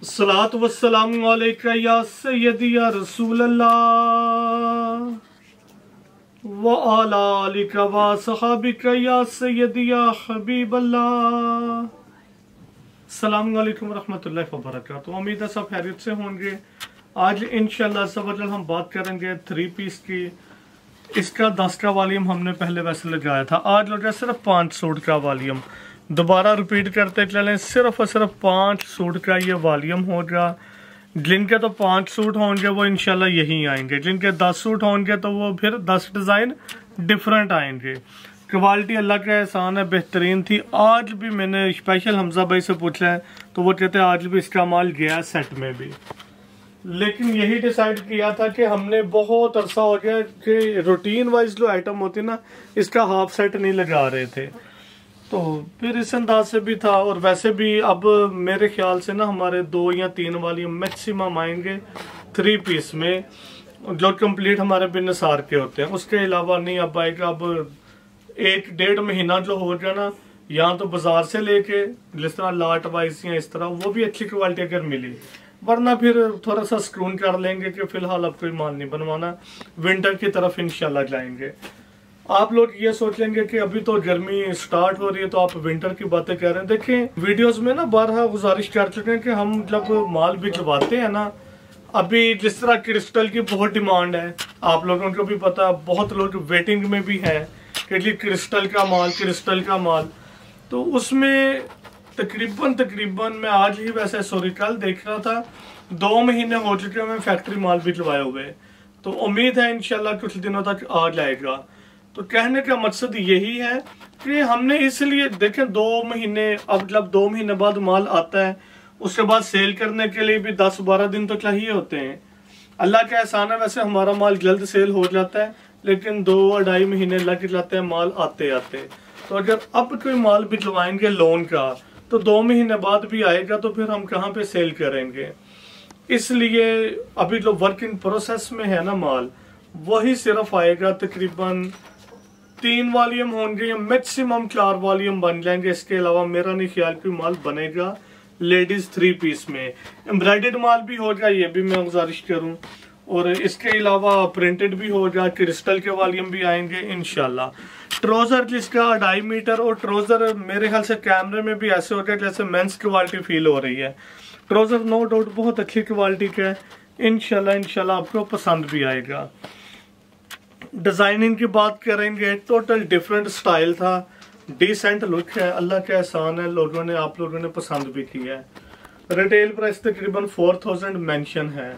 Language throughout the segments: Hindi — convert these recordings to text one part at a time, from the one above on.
सलातु वस्सलामु अलैका या सय्यदी या रसूल अल्लाह व अला आलिका व सहाबिका या सय्यदी या हबीब अल्लाह। अस्सलामु अलैकुम रहमतुल्लाहि व बरकातुहू। उम्मीद है सब खैरियत से होंगे। आज इंशाअल्लाह सबअल हम बात करेंगे 3 पीस की। इसका 10 का वॉल्यूम हमने पहले वैसे लगाया था, आज लगा सिर्फ 5 सूट का वॉल्यूम। दोबारा रिपीट करते चलें, सिर्फ और सिर्फ 5 सूट का ये वॉल्यूम होगा। जिनके तो 5 सूट होंगे वो इंशाल्लाह यही आएंगे, जिनके 10 सूट होंगे तो वो फिर 10 डिज़ाइन डिफरेंट आएंगे। क्वालिटी अल्लाह का एहसान है, बेहतरीन थी। आज भी मैंने स्पेशल हमजा भाई से पूछा है तो वो कहते हैं आज भी इसका माल गया सेट में भी। लेकिन यही डिसाइड किया था कि हमने बहुत अरसा हो गया कि रूटीन वाइज जो आइटम होती ना इसका हाफ सेट नहीं लगा रहे थे, तो फिर इस अंदाज से भी था। और वैसे भी अब मेरे ख्याल से ना हमारे 2 या 3 वॉल्यूम मैक्सिमम आएंगे 3 पीस में, जो कंप्लीट हमारे बिनसार के होते हैं। उसके अलावा नहीं अब आएगा। अब 1-1.5 महीना जो हो गया ना, या तो बाजार से लेके जिस तरह लाट वाइज या इस तरह, वो भी अच्छी क्वालिटी अगर मिली, वरना फिर थोड़ा सा स्क्रून कर लेंगे कि फिलहाल अब कोई माल नहीं बनवाना, विंटर की तरफ इंशाल्लाह जाएंगे। आप लोग ये सोच लेंगे कि अभी तो गर्मी स्टार्ट हो रही है तो आप विंटर की बातें कर रहे हैं। देखें वीडियोस में ना बारहा गुजारिश कर चुके हैं कि हम जब माल भिजवाते हैं ना, अभी जिस तरह क्रिस्टल की बहुत डिमांड है, आप लोगों को भी पता, बहुत लोग वेटिंग में भी है कि जी क्रिस्टल का माल। तो उसमें तकरीबन मैं आज ही वैसे सॉरी कल देख रहा था 2 महीने हो चुके हैं मैं फैक्ट्री माल भिजवाए हुए, तो उम्मीद है इंशाल्लाह कुछ दिनों तक आ जाएगा। तो कहने का मकसद यही है कि हमने इसलिए देखें 2 महीने, अब जब 2 महीने बाद माल आता है उसके बाद सेल करने के लिए भी 10-12 दिन तो चाहिए होते हैं। अल्लाह का एहसान है, वैसे हमारा माल जल्द सेल हो जाता है, लेकिन 2-2.5 महीने लग जाते हैं माल आते आते। तो अगर अब कोई माल भिजवाएंगे लोन का तो 2 महीने बाद भी आएगा, तो फिर हम कहाँ पे सेल करेंगे। इसलिए अभी जो वर्क इन प्रोसेस में है ना माल, वही सिर्फ आएगा। तकरीबन 3 वॉल्यूम होंगे या मैक्सिमम 4 वॉल्यूम बन जाएंगे। इसके अलावा मेरा नहीं ख्याल कोई माल बनेगा लेडीज 3 पीस में। एम्ब्रॉयडर्ड माल भी होगा, ये भी मैं गुजारिश करूं, और इसके अलावा प्रिंटेड भी होगा, क्रिस्टल के वॉल्यूम भी आएंगे इंशाल्लाह। ट्राउजर जिसका 2.5 मीटर, और ट्राउजर मेरे ख्याल से कैमरे में भी ऐसे हो गया जैसे मेंस क्वालिटी फील हो रही है। ट्राउजर नो डाउट बहुत अच्छी क्वालिटी का है, इंशाल्लाह आपको पसंद भी आएगा। डिजाइनिंग की बात करेंगे, टोटल डिफरेंट स्टाइल था, डिसेंट लुक है, अल्लाह का एहसान है, आप लोगों ने पसंद भी किया है। रिटेल प्राइस तकरीबन 4000 मेंशन है,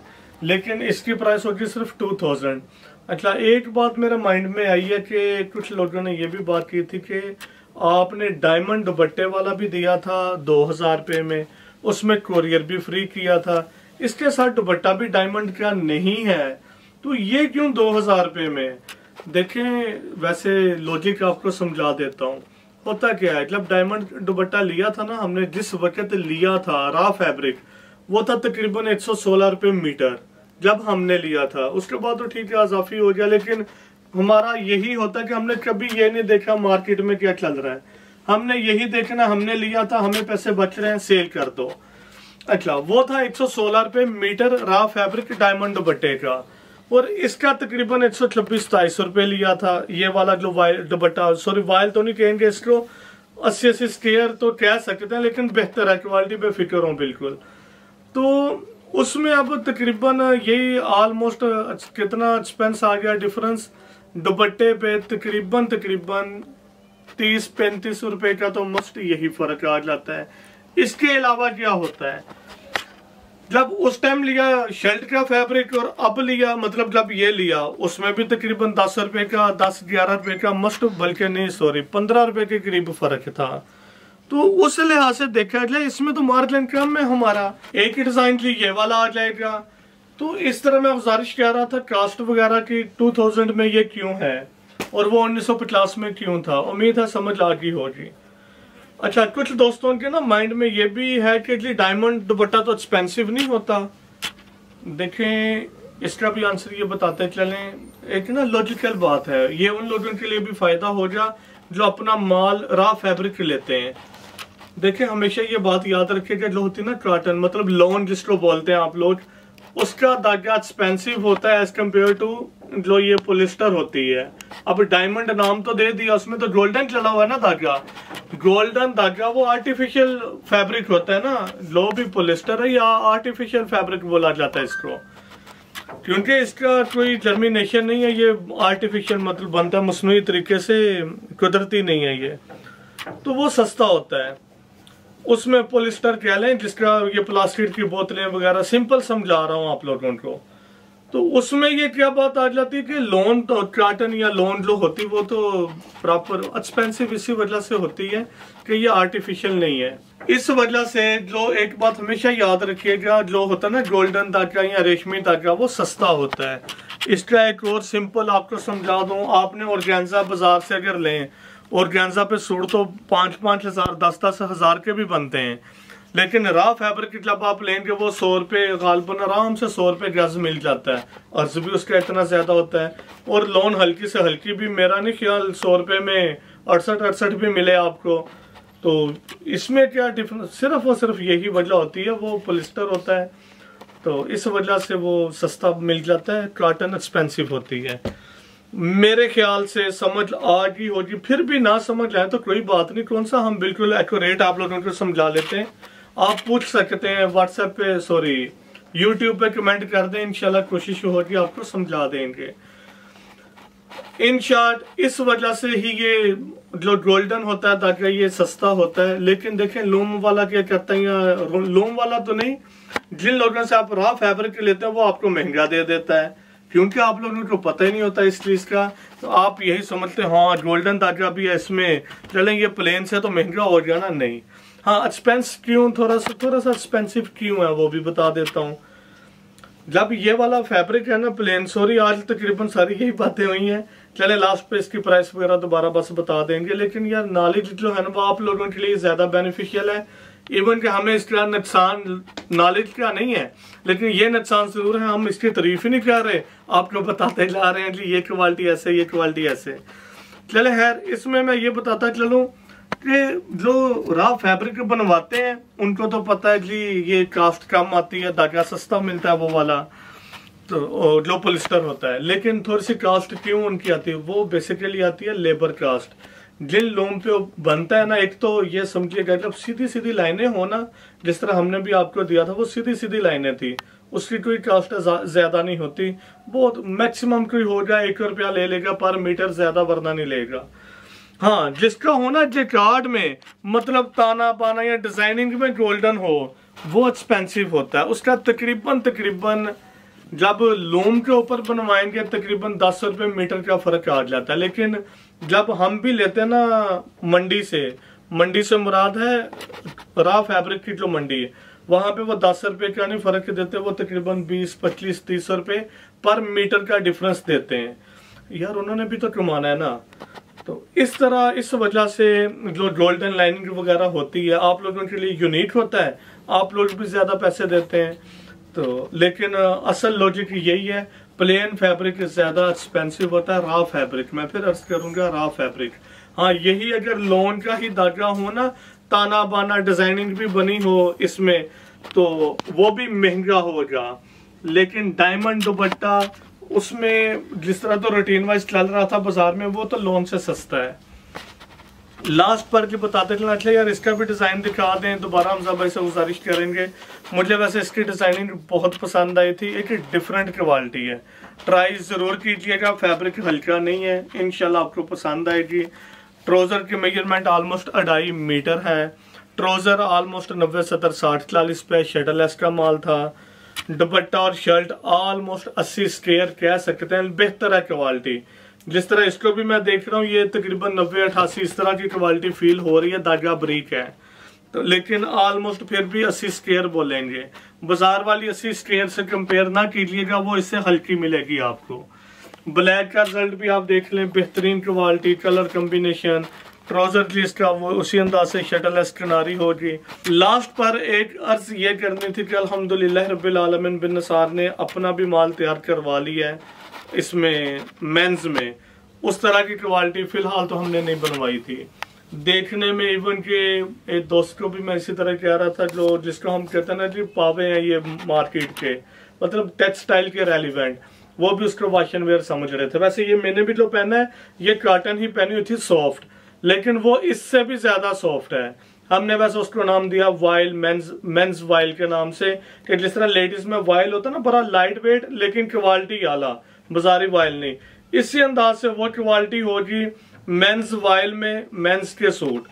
लेकिन इसकी प्राइस होगी सिर्फ 2000। अच्छा, एक बात मेरे माइंड में आई है कि कुछ लोगों ने ये भी बात की थी कि आपने डायमंड दुपट्टे वाला भी दिया था 2000 रुपये में, उसमें कोरियर भी फ्री किया था, इसके साथ दुपट्टा भी डायमंड का नहीं है, तो ये क्यों 2000 रुपये में। देखें वैसे लॉजिक आपको समझा देता हूँ। होता क्या है, जब डायमंड दुपट्टा लिया था ना हमने, जिस वक्त लिया था रा फैब्रिक, वो था तकरीबन 116 रुपये मीटर जब हमने लिया था। उसके बाद तो ठीक है इजाफी हो गया, लेकिन हमारा यही होता है कि हमने कभी ये नहीं देखा मार्केट में क्या चल रहा है, हमने यही देखना हमने लिया था, हमें पैसे बच रहे हैं, सेल कर दो। अच्छा, वो था 116 रुपये मीटर रा फैब्रिक डायमंड दुपट्टे का, और इसका तकरीबन 126-27 रुपये लिया था। ये वाला जो वायल दुपट्टा, सॉरी वायल तो नहीं कहेंगे इसको, 80-80 स्केयर तो कह सकते हैं, लेकिन बेहतर है, क्वालिटी पे फिक्र हो बिल्कुल। तो उसमें अब तकरीबन यही ऑलमोस्ट कितना एक्सपेंस आ गया डिफरेंस दुपट्टे पे, तकरीबन 30-35 रुपए का तो मस्ट यही फर्क आ जाता है। इसके अलावा क्या होता है, जब उस टाइम लिया शर्ट का फैब्रिक और अब लिया, मतलब जब ये लिया उसमें भी तकरीबन 10 रुपए का, 10-11 रुपए का मस्ट, बल्कि नहीं सॉरी 15 रुपए के करीब फर्क था। तो उस लिहाज से देखा जाए इसमें तो मार्जिन कम है हमारा, एक ही डिजाइन की ये वाला आ जाएगा। तो इस तरह मैं गुजारिश कर रहा था कास्ट वगैरह की 2000 में ये क्यों है और वो 1950 में क्यों था, उम्मीद है समझ आ गई होगी। अच्छा, कुछ दोस्तों के ना माइंड में ये भी है कि डायमंड दुपट्टा तो एक्सपेंसिव नहीं होता। देखें इसका भी आंसर ये बताते चलें, एक ना लॉजिकल बात है, ये उन लोगों के लिए भी फायदा हो जा जो अपना माल रा फैब्रिक लेते हैं। देखिए हमेशा ये बात याद रखिएगा, जो होती है ना कॉटन मतलब लॉन जिसको बोलते हैं आप लोग, उसका धागा एक्सपेंसिव होता है एज कम्पेयर टू जो ये पोलिस्टर होती है। अब डायमंड नाम तो दे दिया, उसमें तो गोल्डन चला हुआ है ना धागा। गोल्डन धागा वो आर्टिफिशियल फैब्रिक होता है ना, जो भी पोलिस्टर है या आर्टिफिशियल फैब्रिक बोला जाता है इसको, क्योंकि इसका कोई जर्मिनेशन नहीं है, ये आर्टिफिशियल मतलब बनता है मसनूई तरीके से, कुदरती नहीं है ये, तो वो सस्ता होता है। उसमें पॉलिस्टर कह लें, जिसका ये प्लास्टिक की बोतलें वगैरह, सिंपल समझा रहा हूँ आप लोगों को। तो उसमें ये क्या बात आ जाती है कि लोन तो कॉटन या लोन जो होती वो तो प्रॉपर एक्सपेंसिव इसी वजह से होती है कि ये आर्टिफिशियल नहीं है। इस वजह से जो एक बात हमेशा याद रखिएगा, जो होता है ना गोल्डन धागा या रेशमी धागा, वो सस्ता होता है। इसका एक और सिंपल आपको समझा दूं, आपने ऑर्गेन्जा बाजार से अगर लें, ऑर्गेन्जा पे सूट तो 5-5 हज़ार 10-10 हज़ार के भी बनते हैं, लेकिन रॉ फैब्रिक जब आप लेंगे वो 100 रुपये गालबन आराम से 100 रुपये गज मिल जाता है, अर्ज भी उसका इतना ज्यादा होता है। और लोन हल्की से हल्की भी, मेरा नहीं ख्याल 100 रुपये में 68 भी मिले आपको। तो इसमें क्या डिफरेंस, सिर्फ और सिर्फ यही वजह होती है, वो पॉलिस्टर होता है, तो इस वजह से वो सस्ता मिल जाता है, कॉटन एक्सपेंसिव होती है। मेरे ख्याल से समझ आ गई होगी, फिर भी ना समझ आए तो कोई बात नहीं, कौन सा हम बिल्कुल एक्यूरेट आप लोगों को समझा लेते हैं। आप पूछ सकते हैं व्हाट्सएप पे, सॉरी यूट्यूब पे कमेंट कर दें, इंशाल्लाह कोशिश होगी आपको समझा देंगे। इन शॉर्ट इस वजह से ही ये जो गोल्डन होता है ताकि ये सस्ता होता है। लेकिन देखें लूम वाला क्या करता है, या लूम वाला तो नहीं, जिन लोगों से आप रॉ फैब्रिक लेते हैं वो आपको महंगा दे देता है, क्योंकि आप लोगों को पता ही नहीं होता इस चीज का। तो आप यही समझते हैं हाँ गोल्डन धागा भी है इसमें, चलें ये प्लेन से तो महंगा हो गया ना, नहीं। हाँ एक्सपेंस क्यों, थोड़ा सा एक्सपेंसिव क्यों है वो भी बता देता हूँ। जब ये वाला फैब्रिक है ना प्लेन, सॉरी आज तकरीबन सारी यही बातें हुई हैं, चले लास्ट पे इसकी प्राइस वगैरह दोबारा बस बता देंगे। लेकिन यार नॉलेज जो है ना वो आप लोगों के लिए ज्यादा बेनिफिशियल है, इवन कि हमें इसका नुकसान नॉलेज का नहीं है, लेकिन ये नुकसान जरूर है, हम इसकी तारीफ ही नहीं कर रहे, आपको बताते जा रहे हैं कि ये क्वालिटी ऐसे, ये क्वालिटी ऐसे। चले खैर, इसमें मैं ये बताता चलूं कि जो रॉ फैब्रिक बनवाते हैं उनको तो पता है जी ये कास्ट कम आती है, धागा सस्ता मिलता है वो वाला, तो जो पॉलिस्टर होता है। लेकिन थोड़ी सी कास्ट क्यों उनकी आती है, वो बेसिकली आती है लेबर कास्ट। जिन लूम पे बनता है ना, एक तो ये समझिएगा जब सीधी सीधी लाइनें हो ना, जिस तरह हमने भी आपको दिया था वो सीधी सीधी लाइनें थी, उसकी कोई कास्ट ज्यादा नहीं होती, बहुत मैक्सिमम कोई होगा 1 रुपया ले लेगा पर मीटर, ज्यादा वरना नहीं लेगा। हाँ जिसका होना जेकार्ड में मतलब ताना पाना या डिजाइनिंग में गोल्डन हो, वो एक्सपेंसिव होता है। उसका तकरीबन जब लूम के ऊपर बनवाएंगे तकरीबन 10 रुपये मीटर का फर्क आ जाता है। लेकिन जब हम भी लेते हैं ना मंडी से मुराद है रॉ फैब्रिक की जो मंडी है, वहां पे वो 10 रुपये का नहीं फर्क देते, वो तकरीबन 20, 25, 30 रुपये पर मीटर का डिफरेंस देते हैं। यार उन्होंने भी तो कमाना है ना। तो इस तरह इस वजह से जो गोल्डन लाइनिंग वगैरह होती है आप लोगों के लिए यूनिक होता है, आप लोग भी ज्यादा पैसे देते हैं। तो लेकिन असल लॉजिक यही है, प्लेन फैब्रिक ज्यादा एक्सपेंसिव होता है, रॉ फैब्रिक। मैं फिर अर्ज करूंगा रॉ फैब्रिक। हाँ यही अगर लोन का ही धागा हो ना, ताना बाना डिजाइनिंग भी बनी हो इसमें, तो वो भी महंगा होगा। लेकिन डायमंड दुपट्टा उसमें जिस तरह तो रूटीन वाइज चल रहा था बाजार में, वो तो लोन से सस्ता है। लास्ट पर जो बताते चलना, अच्छा यार इसका भी डिजाइन दिखा दें, दोबारा हम भाई से गुजारिश करेंगे। मुझे वैसे इसकी डिजाइनिंग बहुत पसंद आई थी, एक डिफरेंट क्वालिटी है, ट्राई जरूर कीजिएगा, फैब्रिक हल्का नहीं है, इंशाल्लाह आपको पसंद आएगी। ट्राउजर की मेजरमेंट ऑलमोस्ट 2.5 मीटर है, ट्राउजर ऑलमोस्ट 90, 70, 60, 40 पे शटलेस का माल था। दुपट्टा और शर्ट ऑलमोस्ट 80 स्क्वायर कह सकते हैं, बेहतर है क्वालिटी। जिस तरह इसको भी मैं देख रहा हूँ ये तकरीबन 90, 88 इस तरह की क्वालिटी फील हो रही है, धागा ब्रीक है तो, लेकिन ऑलमोस्ट फिर भी 80 स्क्वायर बोलेंगे। बाजार वाली 80 स्क्वायर से कंपेयर ना कीजिएगा, वो इससे हल्की मिलेगी आपको। ब्लैक का रिजल्ट भी आप देख लें, बेहतरीन क्वालिटी, कलर कम्बिनेशन, ट्राउजर की इसका वो उसी अंदाज से शटलेस किनारी होगी। लास्ट पर एक अर्ज ये करनी थी कि अल्हम्दुलिल्लाह रब्बिल आलमीन बिन नसार ने अपना भी माल तैयार करवा लिया है इसमें मेंस में। उस तरह की क्वालिटी फिलहाल तो हमने नहीं बनवाई थी, देखने में इवन के एक दोस्त को भी मैं इसी तरह कह रहा था, जो जिसको हम कहते हैं ना जी पावे हैं ये मार्केट के, मतलब टेक्सटाइल के रेलिवेंट, वो भी उसको वाशन वेयर समझ रहे थे। वैसे ये मैंने भी जो पहना है ये कॉटन ही पहनी हुई थी सॉफ्ट, लेकिन वो इससे भी ज्यादा सॉफ्ट है। हमने वैसे उसको नाम दिया वाइल, मेंस वाइल के नाम से, कि जिस तरह लेडीज में वाइल होता है ना बड़ा लाइट वेट लेकिन क्वालिटी आला, बाजारी वाइल नहीं, इसी अंदाज से वो क्वालिटी होगी मेंस वाइल में। मेंस के सूट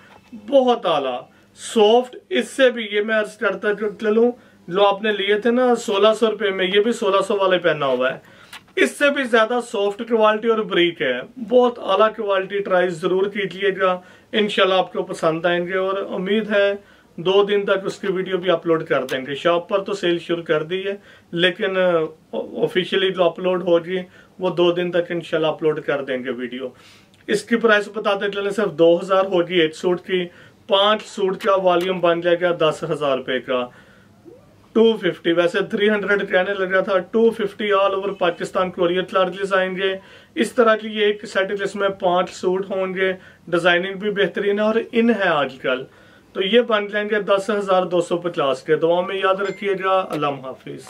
बहुत आला सॉफ्ट, इससे भी ये मैं अर्ज करता चलूं जो आपने लिए थे ना 1600 रुपए में, ये भी 1600 वाले पहना हुआ है, इससे भी ज्यादा सॉफ्ट क्वालिटी और ब्रीक है, बहुत आला क्वालिटी। ट्राई जरूर कीजिएगा, इंशाल्लाह आपको पसंद आएंगे और उम्मीद है 2 दिन तक उसकी वीडियो भी अपलोड कर देंगे। शॉप पर तो सेल शुरू कर दी है, लेकिन ऑफिशियली जो अपलोड होगी वो 2 दिन तक इंशाल्लाह अपलोड कर देंगे वीडियो। इसकी प्राइस बताते चले सिर्फ 2000 होगी एक सूट की, 5 सूट का वॉल्यूम बन जाएगा 10,000 रुपए का। 250, वैसे 300 कहने लगा था, 250 all over Pakistan courier charges आएंगे। इस तरह की ये एक सेट जिसमें 5 सूट होंगे, डिजाइनिंग भी बेहतरीन है और इन है आजकल, तो ये बन जाएंगे 10,250 के। दुआ में याद रखिएगा। अल्लाह हाफिज।